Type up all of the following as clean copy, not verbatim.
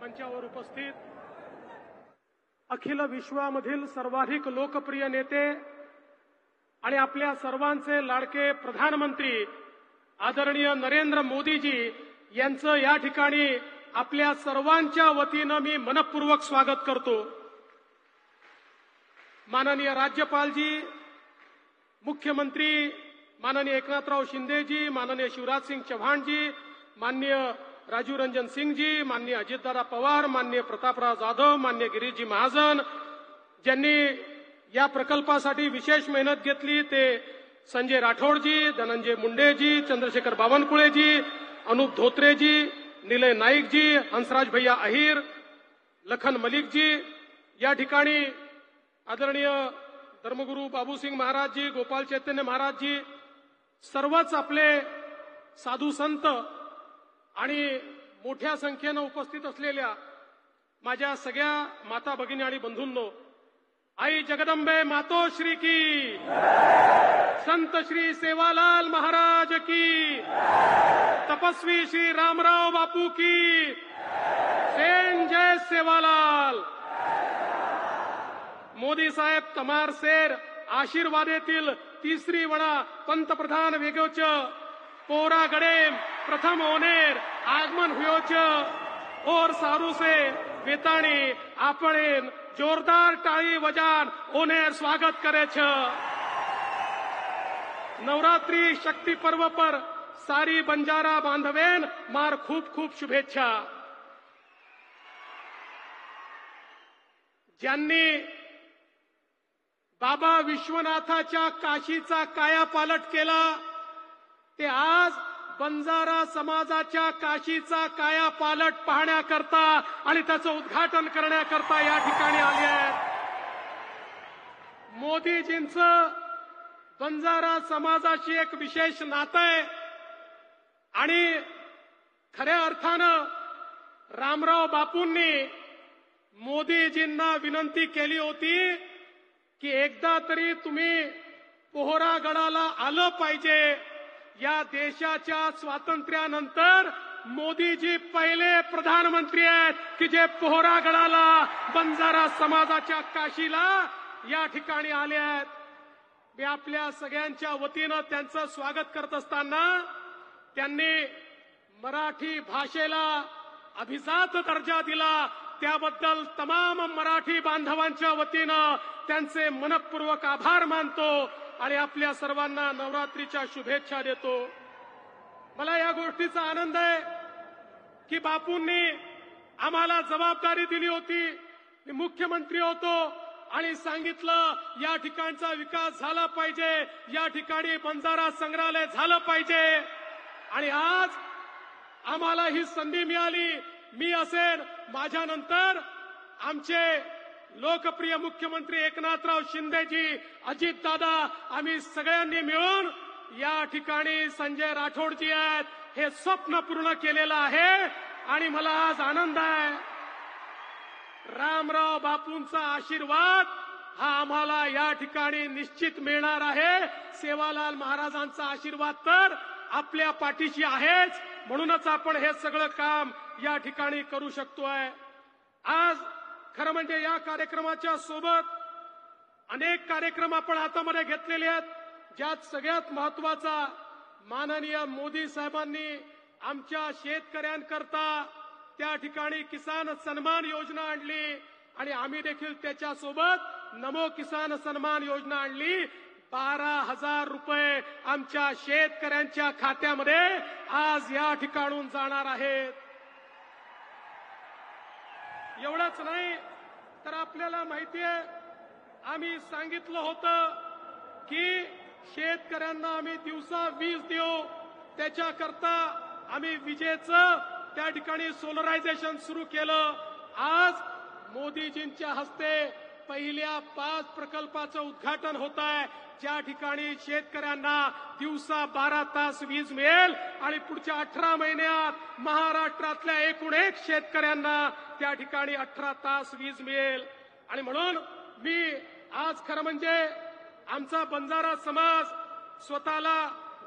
मंचावर उपस्थित अखिल विश्वामधील सर्वाधिक लोकप्रिय नेते आणि आपल्या सर्वांचे लाडके प्रधानमंत्री आदरणीय नरेंद्र मोदीजी यांचं या ठिकाणी आपल्या सर्वांच्या वतीनं मी मनपूर्वक स्वागत करतो। माननीय राज्यपालजी, मुख्यमंत्री माननीय एकनाथराव शिंदेजी, माननीय शिवराज सिंह चौहानजी, माननीय राजीव रंजन सिंहजी, माननीय अजितदादा पवार, माननीय प्रतापराव जाधव, माननीय गिरीशजी महाजन, ज्यांनी या प्रकल्पासाठी विशेष मेहनत घेतली ते संजय राठोडजी, धनंजय मुंडेजी, चंद्रशेखर बावनकुळेजी, अनूप धोत्रेजी, निलय नाईकजी, हंसराज भैया अहिर, लखन मलिकजी, या ठिकाणी आदरणीय धर्मगुरू बाबूसिंग महाराजजी, गोपाल चैतन्य महाराजजी, सर्वच आपले साधू संत आणि मोठ्या संख्येनं उपस्थित असलेल्या माझ्या सगळ्या माता भगिनी आणि बंधूंनो, आई जगदंबे मातोश्री की, संत श्री सेवालाल महाराज की, तपस्वी श्री रामराव बापू की, जय सेवालाल। मोदी साहेब तमार सेर आशीर्वादेतील तिसरी वडा पंतप्रधान वेगोच पोरा गडेम प्रथम ओनेर आगमन हुयोच और सारू से वेताणी आपण जोरदार टाळी वजान ओनेर स्वागत करे छ। नवरात्रि शक्ति पर्व पर सारी बंजारा बांधवेन मार खूप खूप शुभेच्छा। ज्यांनी बाबा विश्वनाथाच्या काशीचा कायापालट केला ते आज बंजारा समाजाच्या काशीचा कायापालट पाहण्याकरता आणि त्याचं उद्घाटन करण्याकरता या ठिकाणी आले आहेत। मोदीजींचं बंजारा समाजाशी एक विशेष नातं आहे आणि खऱ्या अर्थानं रामराव बापूंनी मोदीजींना विनंती केली होती की एकदा तरी तुम्ही पोहरागडाला आलं पाहिजे। या देशाच्या स्वातंत्र्यानंतर मोदीजी पहिले प्रधानमंत्री आहेत की जे पोहरागडाला बंजारा समाजाच्या काशीला या ठिकाणी आले आहेत। मी आपल्या सगळ्यांच्या वतीनं त्यांचं स्वागत करत असताना त्यांनी मराठी भाषेला अभिजात दर्जा दिला त्याबद्दल तमाम मराठी बांधवांच्या वतीनं त्यांचे मनपूर्वक आभार मानतो आणि आपल्या सर्वांना नवरात्रीच्या शुभेच्छा देतो। मला या गोष्टीचा आनंद आहे की बापूंनी आम्हाला जबाबदारी दिली होती। मी मुख्यमंत्री होतो आणि सांगितलं या ठिकाणचा विकास झाला पाहिजे, या ठिकाणी बंजारा संग्रहालय झालं पाहिजे आणि आज आम्हाला ही संधी मिळाली। मी असेल, माझ्यानंतर आमचे लोकप्रिय मुख्यमंत्री एकनाथराव शिंदेजी, अजितदादा, आम्ही सगळ्यांनी मिळून या ठिकाणी संजय राठोडजी आहेत हे स्वप्न पूर्ण केलेलं आहे आणि मला आज आनंद आहे। रामराव बापूंचा आशीर्वाद हा आम्हाला या ठिकाणी निश्चित मिळणार आहे। सेवालाल महाराजांचा आशीर्वाद तर आपल्या पाठीशी आहेच, म्हणूनच आपण हे सगळं काम या ठिकाणी करू शकतोय। आज खरं म्हणजे या कार्यक्रमाच्या सोबत अनेक कार्यक्रम आपण हातामध्ये घेतलेले आहेत, ज्यात सगळ्यात महत्वाचा माननीय मोदी साहेबांनी आमच्या शेतकऱ्यांकरता त्या ठिकाणी किसान सन्मान योजना आणली आणि आम्ही देखील त्याच्यासोबत नमो किसान सन्मान योजना आणली। 12,000 रुपये आमच्या शेतकऱ्यांच्या खात्यामध्ये आज या ठिकाणून जाणार आहेत। एवढंच नाही तर आपल्याला माहिती आहे, आम्ही सांगितलं होतं की शेतकऱ्यांना आम्ही दिवसा वीज देऊ, त्याच्याकरता आम्ही विजेचं त्या ठिकाणी सोलरायझेशन सुरू केलं। आज मोदीजींच्या हस्ते पहिल्या 5 प्रकल्पाचं उद्घाटन होत आहे, ज्या ठिकाणी शेतकऱ्यांना दिवसा 12 तास वीज मिळेल आणि पुढच्या 18 महिन्यात महाराष्ट्रातल्या एकूण एक शेतकऱ्यांना त्या ठिकाणी 18 तास वीज मिळेल। आणि म्हणून मी आज खरं म्हणजे आमचा बंजारा समाज स्वतःला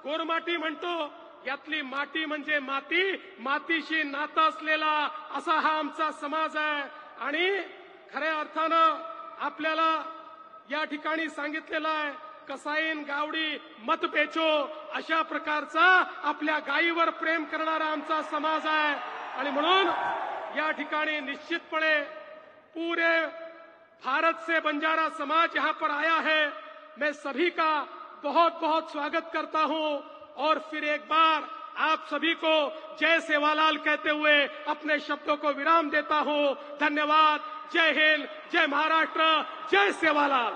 गोरमाटी म्हणतो, यातली माती म्हणजे माती, मातीशी नातं असलेला असा हा आमचा समाज आहे. आणि खऱ्या अर्थानं आपल्याला या ठिकाणी सांगितलेलं आहे, कसाईन गावडी मत बेचो, अशा प्रकारचा आपल्या गायीवर प्रेम करणारा आमचा समाज आहे. आणि म्हणून या ठिकाणी निश्चितपणे पूरे भारत से बंजारा समाज यहां पर आया है. मैं सभी का बहुत बहुत स्वागत करता हूं और फिर एक बार आप सभी को जय सेवालाल कहते हुए अपने शब्दों को विराम देता हूं. धन्यवाद. जय हिंद, जय महाराष्ट्र, जय सेवालाल.